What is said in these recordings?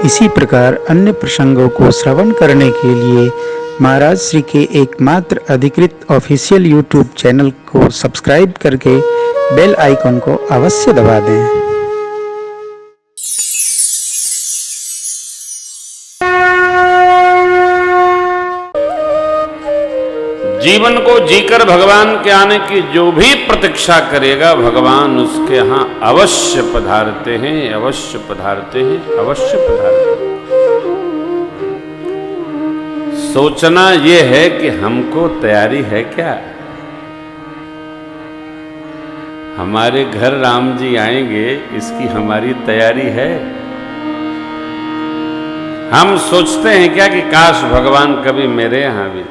इसी प्रकार अन्य प्रसंगों को श्रवण करने के लिए महाराज श्री के एकमात्र अधिकृत ऑफिशियल यूट्यूब चैनल को सब्सक्राइब करके बेल आइकन को अवश्य दबा दें। जीवन को जीकर भगवान के आने की जो भी प्रतीक्षा करेगा, भगवान उसके यहाँ अवश्य पधारते हैं, अवश्य पधारते हैं, अवश्य पधारते हैं। सोचना यह है कि हमको तैयारी है क्या? हमारे घर राम जी आएंगे, इसकी हमारी तैयारी है? हम सोचते हैं क्या कि काश भगवान कभी मेरे यहां भी।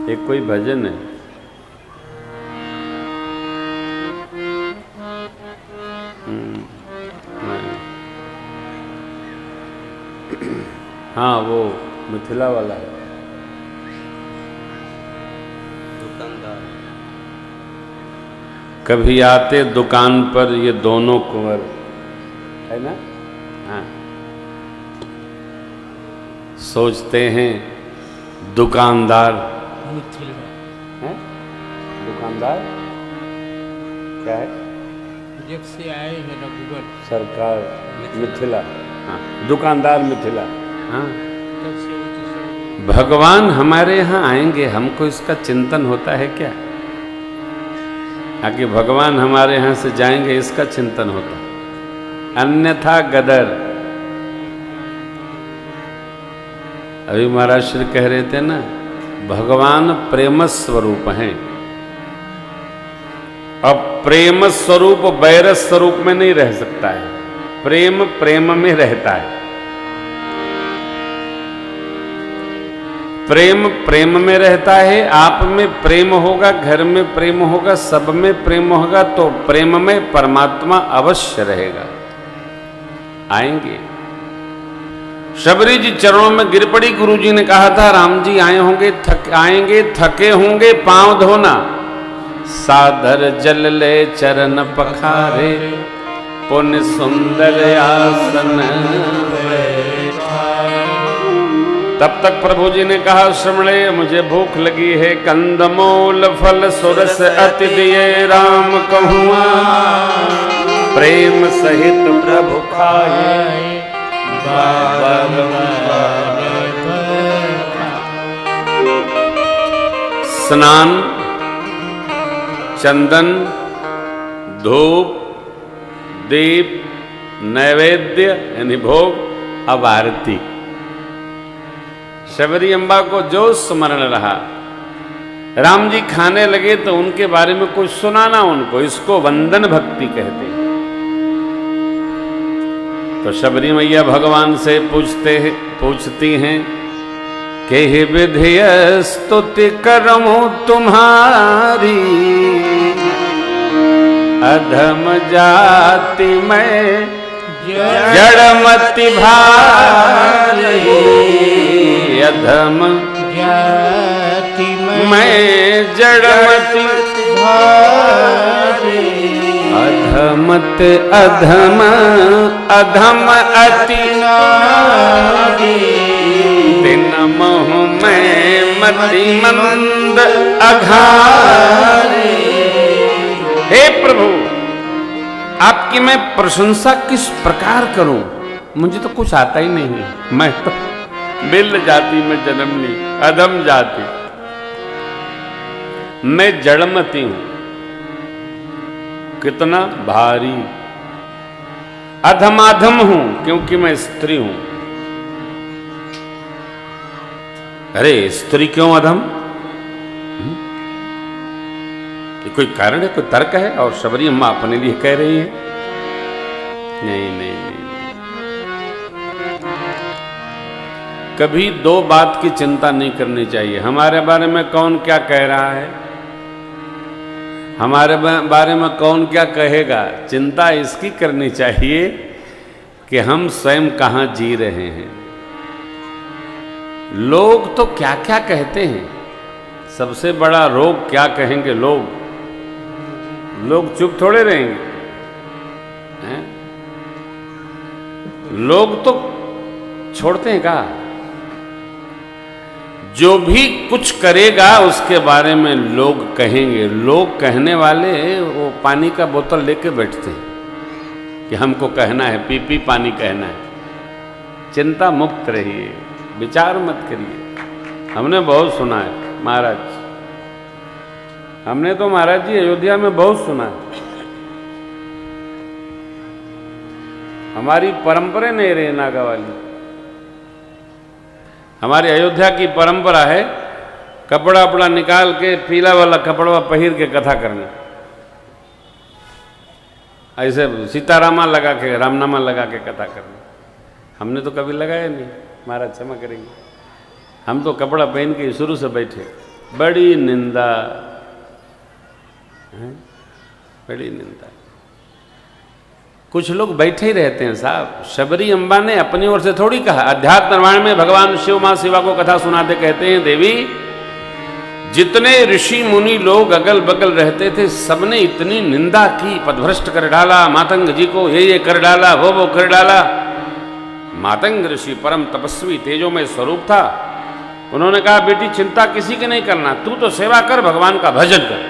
एक कोई भजन है, हाँ वो मिथिला वाला है। दुकानदार कभी आते दुकान पर ये दोनों कुंवर, है ना? हाँ, सोचते हैं दुकानदार है? दुकानदार क्या है? जब से आए हैं रघुवर सरकार मिथिला, हाँ दुकानदार मिथिला। हाँ, भगवान हमारे यहाँ आएंगे, हमको इसका चिंतन होता है क्या? कि भगवान हमारे यहाँ से जाएंगे, इसका चिंतन होता, अन्यथा गदर। अभी महाराज श्री कह रहे थे ना, भगवान प्रेम स्वरूप हैं। अब प्रेम स्वरूप वैर स्वरूप में नहीं रह सकता है, प्रेम प्रेम में रहता है। प्रेम प्रेम में रहता है। आप में प्रेम होगा, घर में प्रेम होगा, सब में प्रेम होगा, तो प्रेम में परमात्मा अवश्य रहेगा, आएंगे। शबरी जी चरणों में गिर पड़ी। गुरु जी ने कहा था राम जी आए होंगे, आएंगे थके होंगे, पांव धोना। सादर जल ले चरण पखारे, पुण्य सुंदर आसन बैठाए। तब तक प्रभु जी ने कहा श्रमणे मुझे भूख लगी है, कंदमूल फल सुरस अति दिए राम कहूँ, प्रेम सहित प्रभु खाए। स्नान, चंदन, धूप, दीप, नैवेद्य यानी भोग, अब आरती। शबरी अम्बा को जो स्मरण रहा, राम जी खाने लगे तो उनके बारे में कुछ सुनाना उनको, इसको वंदन भक्ति कहते हैं। तो शबरी मैया भगवान से पूछती हैं कि विधि स्तुति करमु तुम्हारी, अधम जाति में जड़मति भारी, अधम जाति में जड़मति भारी। अधमत अधम अधम अति नारी, दिन मोह में मति मंद अघारी। हे प्रभु, आपकी मैं प्रशंसा किस प्रकार करूं? मुझे तो कुछ आता ही नहीं है, मैं तो बिल जाति में जन्म ली, अधम जाति, मैं जड़मती हूं। कितना भारी, अधमाधम हूं क्योंकि मैं स्त्री हूं। अरे स्त्री क्यों अधम? ये कोई कारण है, कोई तर्क है? और शबरी अम्मा अपने लिए कह रही है? नहीं नहीं नहीं, कभी दो बात की चिंता नहीं करनी चाहिए। हमारे बारे में कौन क्या कह रहा है, हमारे बारे में कौन क्या कहेगा, चिंता इसकी करनी चाहिए कि हम स्वयं कहां जी रहे हैं। लोग तो क्या क्या कहते हैं, सबसे बड़ा रोग क्या कहेंगे लोग? लोग चुप थोड़े रहेंगे हैं? लोग तो छोड़ते हैं का? जो भी कुछ करेगा उसके बारे में लोग कहेंगे। लोग कहने वाले वो पानी का बोतल लेके बैठते हैं कि हमको कहना है, पी पी पानी कहना है। चिंता मुक्त रहिए, विचार मत करिए। हमने बहुत सुना है महाराज, हमने तो महाराज जी अयोध्या में बहुत सुना है। हमारी परंपरा नहीं रही नागा वाली। हमारी अयोध्या की परंपरा है कपड़ा अपड़ा निकाल के पीला वाला कपड़ा पहिर के कथा करना, ऐसे सीतारामा लगा के रामनामा लगा के कथा करना। हमने तो कभी लगाया नहीं, महाराज क्षमा करेंगे। हम तो कपड़ा पहन के शुरू से बैठे। बड़ी निंदा है, बड़ी निंदा। कुछ लोग बैठे ही रहते हैं साहब। शबरी अम्बा ने अपनी ओर से थोड़ी कहा। अध्यात्म रामायण में भगवान शिव मां शिवा को कथा सुनाते कहते हैं, देवी जितने ऋषि मुनि लोग अगल बगल रहते थे सबने इतनी निंदा की, पदभ्रष्ट कर डाला, मातंग जी को ये कर डाला, वो कर डाला। मातंग ऋषि परम तपस्वी तेजोमय स्वरूप था। उन्होंने कहा बेटी चिंता किसी की नहीं करना, तू तो सेवा कर, भगवान का भजन कर।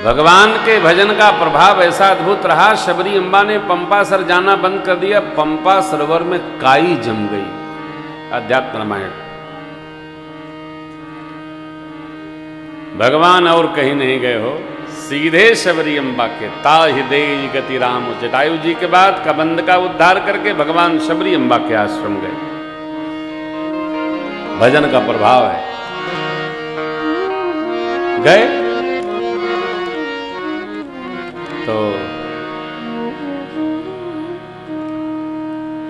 भगवान के भजन का प्रभाव ऐसा अद्भुत रहा, शबरी अम्बा ने पंपा सर जाना बंद कर दिया। पंपा सरोवर में काई जम गई। अध्यात्म रामायण। भगवान और कहीं नहीं गए हो, सीधे शबरी अम्बा के ताहि देई गति राम। जटायु जी के बाद कबंध का उद्धार करके भगवान शबरी अम्बा के आश्रम गए। भजन का प्रभाव है। गए तो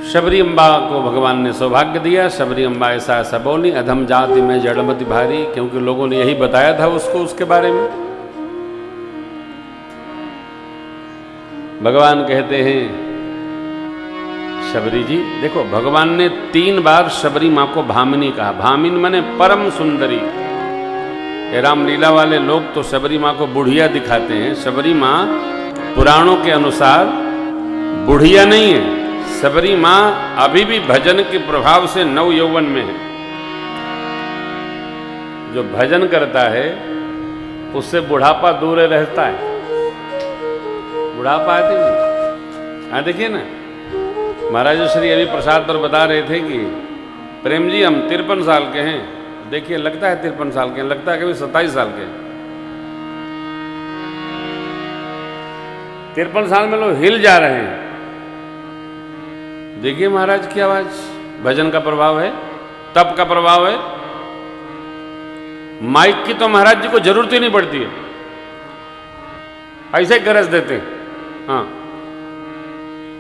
शबरी अम्बा को भगवान ने सौभाग्य दिया। शबरी अम्बा ऐसा ऐसा बोली, अधम जाति में जड़मति भारी, क्योंकि लोगों ने यही बताया था उसको उसके बारे में। भगवान कहते हैं शबरी जी देखो, भगवान ने 3 बार शबरी मां को भामिनी कहा। भामिन माने परम सुंदरी। ये रामलीला वाले लोग तो शबरी मां को बुढ़िया दिखाते हैं। शबरी मां पुराणों के अनुसार बुढ़िया नहीं है। शबरी मां अभी भी भजन के प्रभाव से नव यौवन में है। जो भजन करता है उससे बुढ़ापा दूर रहता है। बुढ़ापा आती नहीं। हाँ देखिए ना, महाराज श्री अभी प्रसाद और बता रहे थे कि प्रेम जी हम 53 साल के हैं। देखिए लगता है 53 साल के, लगता है कभी 27 साल के। 53 साल में लोग हिल जा रहे हैं। देखिए महाराज की आवाज, भजन का प्रभाव है, तप का प्रभाव है। माइक की तो महाराज जी को जरूरत ही नहीं पड़ती है, ऐसे गरज देते हैं। हाँ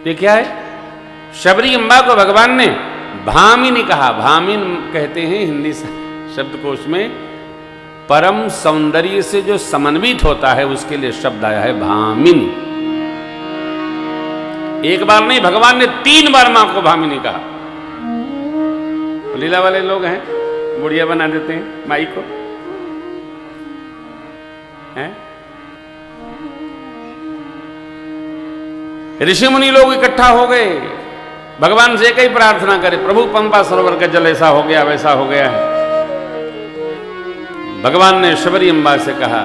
ये क्या है? शबरी अम्बा को भगवान ने भामिनी कहा। भामिन कहते हैं हिंदी शब्दकोश में परम सौंदर्य से जो समन्वित होता है उसके लिए शब्द आया है भामिनी। एक बार नहीं, भगवान ने 3 बार मां को भामिनी कहा। लीला वाले लोग हैं, बुढ़िया बना देते हैं माई को, हैं? ऋषि मुनि लोग इकट्ठा हो गए, भगवान से एक ही प्रार्थना करे, प्रभु पंपा सरोवर का जल ऐसा हो गया वैसा हो गया है। भगवान ने शबरी अम्बा से कहा,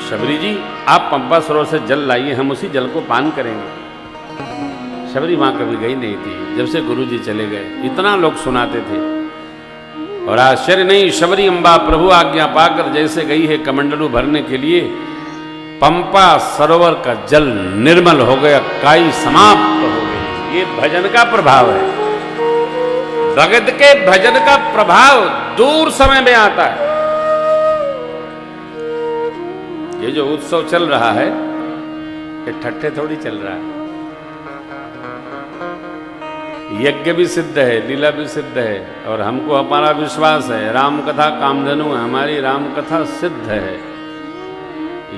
शबरी जी आप पंपा सरोवर से जल लाइए, हम उसी जल को पान करेंगे। शबरी मां कभी गई नहीं थी जब से गुरु जी चले गए। इतना लोग सुनाते थे। और आश्चर्य नहीं, शबरी अम्बा प्रभु आज्ञा पाकर जैसे गई है कमंडलू भरने के लिए, पंपा सरोवर का जल निर्मल हो गया, काई समाप्त हो गई। ये भजन का प्रभाव है। भगत के भजन का प्रभाव दूर समय में आता है। ये जो उत्सव चल रहा है ये ठट्ठे थोड़ी चल रहा है। यज्ञ भी सिद्ध है, लीला भी सिद्ध है, और हमको हमारा विश्वास है राम कथा कामधेनु है, हमारी राम कथा सिद्ध है।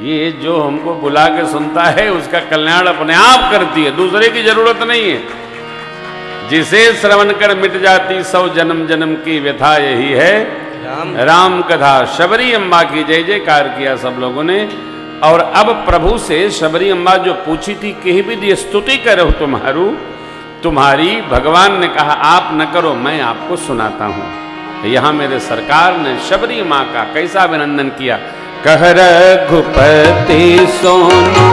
ये जो हमको बुला के सुनता है उसका कल्याण अपने आप करती है, दूसरे की जरूरत नहीं है। जिसे श्रवण कर मिट जाती 100 जन्म जन्म की व्यथा, यही है राम कथा। शबरी अम्बा की जय जयकार किया सब लोगों ने। और अब प्रभु से शबरी अम्बा जो पूछी थी कि विधि स्तुति करो तुम्हारी, भगवान ने कहा आप न करो, मैं आपको सुनाता हूं। यहां मेरे सरकार ने शबरी मां का कैसा अभिनंदन किया। कह रघुपति सोनो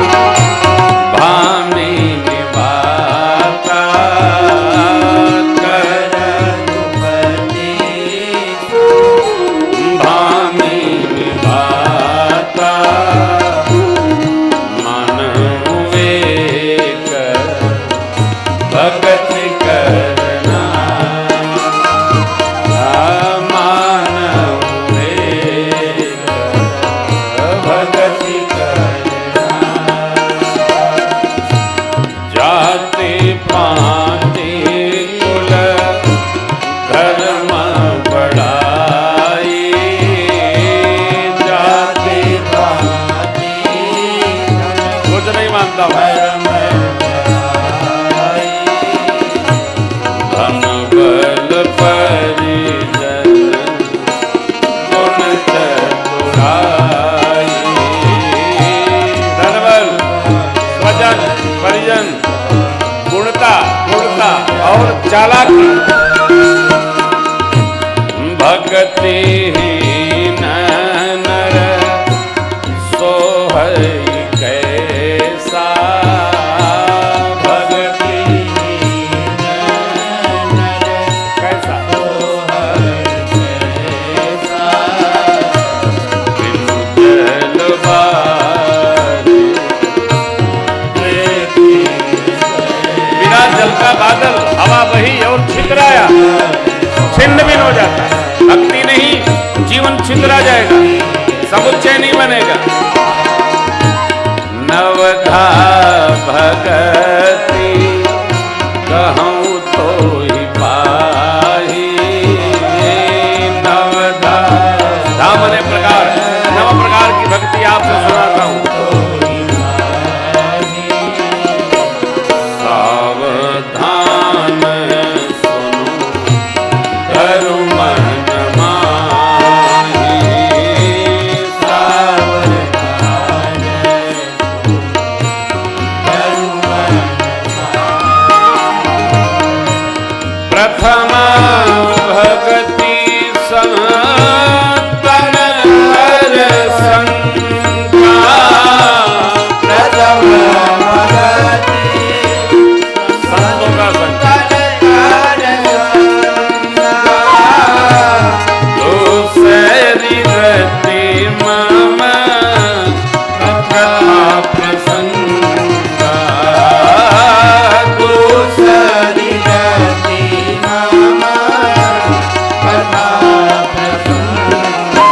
भामिनी बाता, कह रघुपति भामिनी बाता, मन विवेक भक्ति करना, मान विवेक भक्ति करना, जाति पाति कुल धर्म बढ़ाई, जाति पाति कुछ नहीं मानता धर्म बढ़ाई, धन बल परिजन गुण चतुराई, धन बल स्वजन परिजन गुणता और चालाकी, भक्तिहीन नर सोहई कैसा, भक्तिहीन नर कैसा सोहई कैसा, बिनु जल बारी बिना जल का बादल हवा बही और छितराया छिन्न भिन्न हो जाता है। भक्ति नहीं, जीवन छितरा जाएगा, समुच्चय नहीं बनेगा। नवधा भगति कहूँ तो ही पाही, नवधा धाम अने प्रकार, नव प्रकार की भक्ति आपसे सुनाता हूँ। सावधान सुनो धरु मन माही, सावधान धरु मन माही, प्रथम भगति संतन हर संगा, प्रथम भगति संतों का संग, दूसरी रति मम कथा प्रसंगा, दूसरी रति मम कथा प्रसंगा,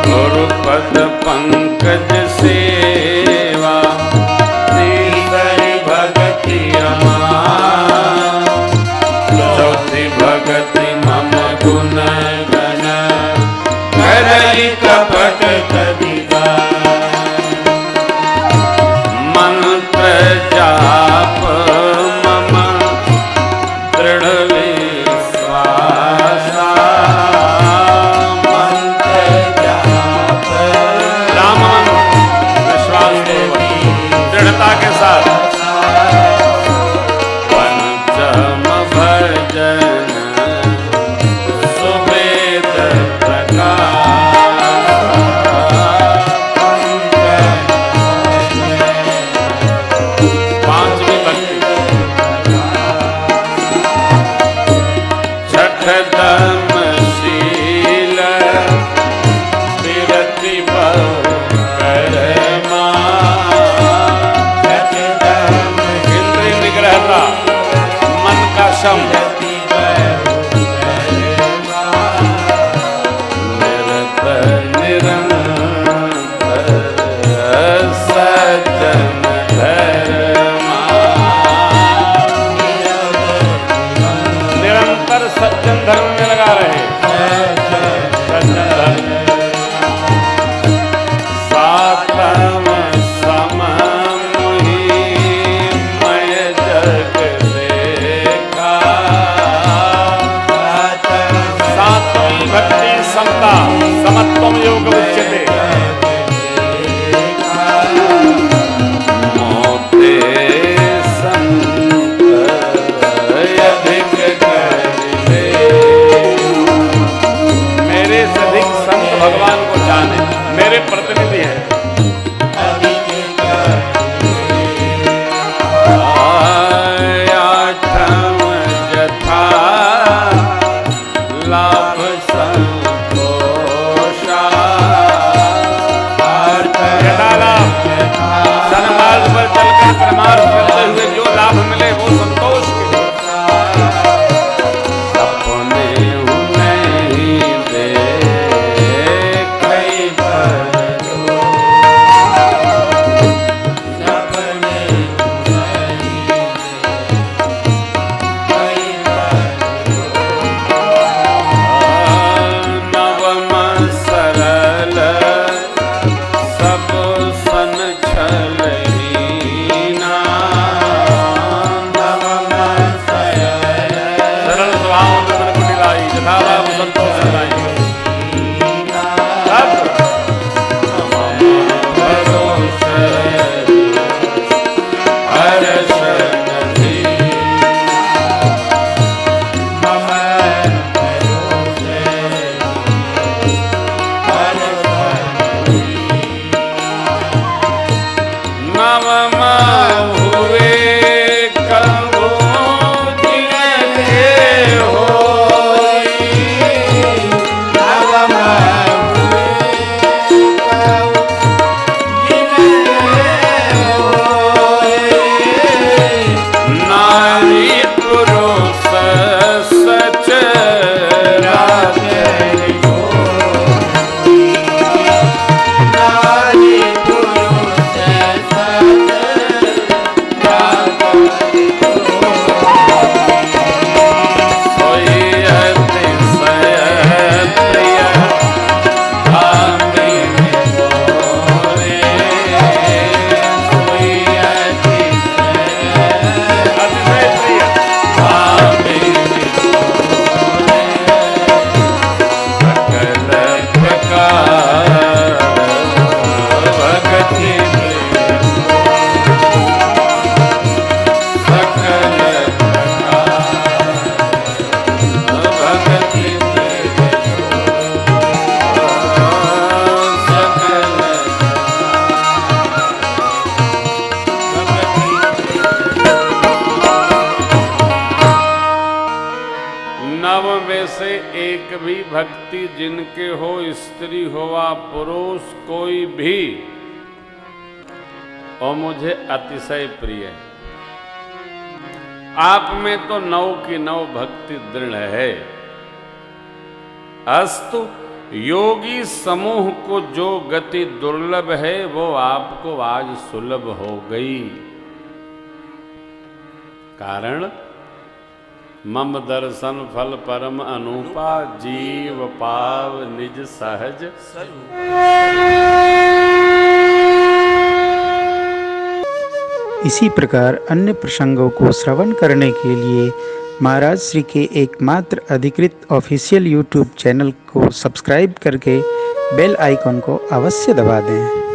गुरुपद पंकज सेवा तीसरी भगति अमां, चौथी भगति मम गुण गण करई कपट कदिका, मंत्र जाप मम दृढ़ विश्वासा, मंत्र जाप राम विश्वास दृढ़ता के साथ, पंचम भजन सुवेद प्रकाश, पांचवी भक्ति, छठ दम शील विरति बहु करमा, इंद्रिय निग्रहता मन का शम, निरत निरंतर सज्जन धर्मा, निरंतर सज्जन धर्म में लगा रहे, सज्जन धर्म, सातम सम मुहि मय जग देखा, एक भी भक्ति जिनके हो, स्त्री हो वा पुरुष कोई भी, और मुझे अतिशय प्रिय है। आप में तो 9 की 9 भक्ति दृढ़ है। अस्तु योगी समूह को जो गति दुर्लभ है वो आपको आज सुलभ हो गई। कारण मम दर्शन फल परम अनुपा, जीव पाव निज सहज इसी प्रकार अन्य प्रसंगों को श्रवण करने के लिए महाराज श्री के एकमात्र अधिकृत ऑफिशियल यूट्यूब चैनल को सब्सक्राइब करके बेल आइकन को अवश्य दबा दें।